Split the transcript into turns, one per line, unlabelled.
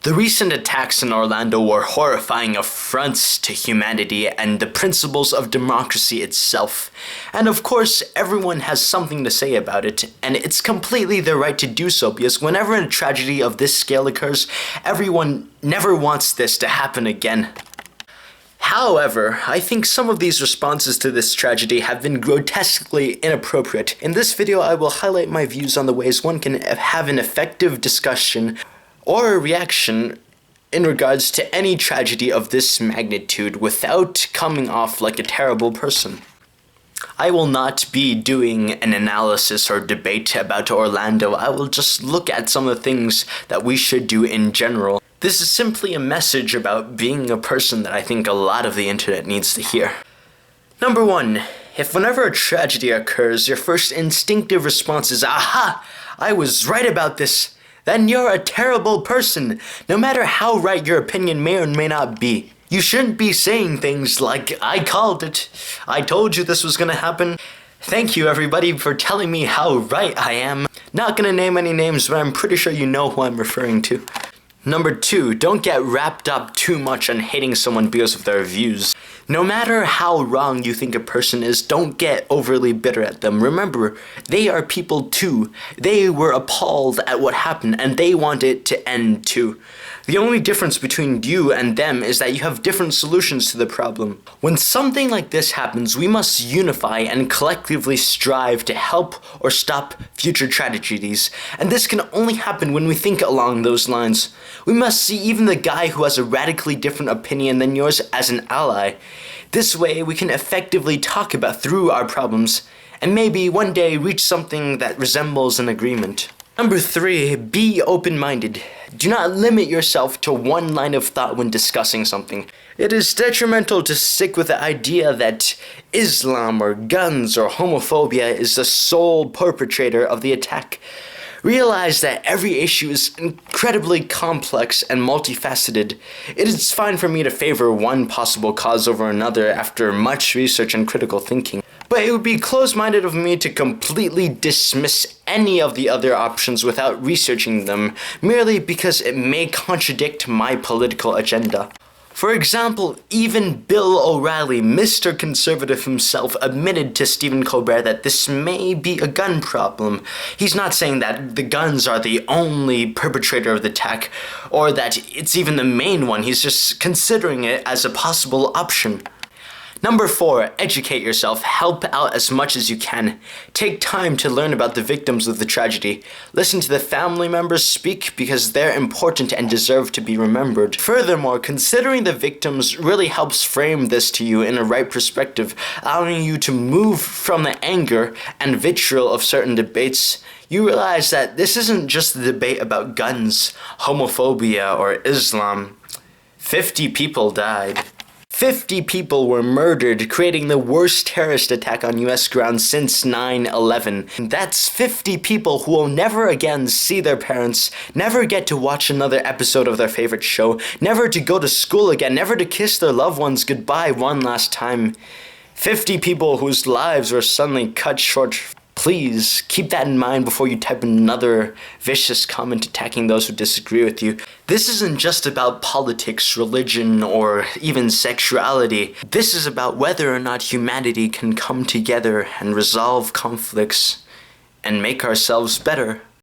The recent attacks in Orlando were horrifying affronts to humanity and the principles of democracy itself. And of course, everyone has something to say about it, and it's completely their right to do so, because whenever a tragedy of this scale occurs, everyone never wants this to happen again. However, I think some of these responses to this tragedy have been grotesquely inappropriate. In this video, I will highlight my views on the ways one can have an effective discussion or a reaction in regards to any tragedy of this magnitude without coming off like a terrible person. I will not be doing an analysis or debate about Orlando. I will just look at some of the things that we should do in general. This is simply a message about being a person that I think a lot of the internet needs to hear. Number 1. If whenever a tragedy occurs, your first instinctive response is, "Aha! I was right about this," then you're a terrible person, no matter how right your opinion may or may not be. You shouldn't be saying things like, "I called it. I told you this was gonna happen. Thank you everybody for telling me how right I am." Not gonna name any names, but I'm pretty sure you know who I'm referring to. Number 2, don't get wrapped up too much on hating someone because of their views. No matter how wrong you think a person is, don't get overly bitter at them. Remember, they are people too. They were appalled at what happened, and they want it to end too. The only difference between you and them is that you have different solutions to the problem. When something like this happens, we must unify and collectively strive to help or stop future tragedies. And this can only happen when we think along those lines. We must see even the guy who has a radically different opinion than yours as an ally. This way, we can effectively talk about through our problems, and maybe one day reach something that resembles an agreement. Number 3, be open-minded. Do not limit yourself to one line of thought when discussing something. It is detrimental to stick with the idea that Islam or guns or homophobia is the sole perpetrator of the attack. Realize that every issue is incredibly complex and multifaceted. It is fine for me to favor one possible cause over another after much research and critical thinking, but it would be close-minded of me to completely dismiss any of the other options without researching them, merely because it may contradict my political agenda. For example, even Bill O'Reilly, Mr. Conservative himself, admitted to Stephen Colbert that this may be a gun problem. He's not saying that the guns are the only perpetrator of the attack, or that it's even the main one. He's just considering it as a possible option. Number 4, educate yourself. Help out as much as you can. Take time to learn about the victims of the tragedy. Listen to the family members speak because they're important and deserve to be remembered. Furthermore, considering the victims really helps frame this to you in a right perspective, allowing you to move from the anger and vitriol of certain debates. You realize that this isn't just a debate about guns, homophobia, or Islam. 50 people died. 50 people were murdered, creating the worst terrorist attack on US ground since 9/11. That's 50 people who will never again see their parents, never get to watch another episode of their favorite show, never to go to school again, never to kiss their loved ones goodbye one last time. 50 people whose lives were suddenly cut short. Please keep that in mind before you type another vicious comment attacking those who disagree with you. This isn't just about politics, religion, or even sexuality. This is about whether or not humanity can come together and resolve conflicts and make ourselves better.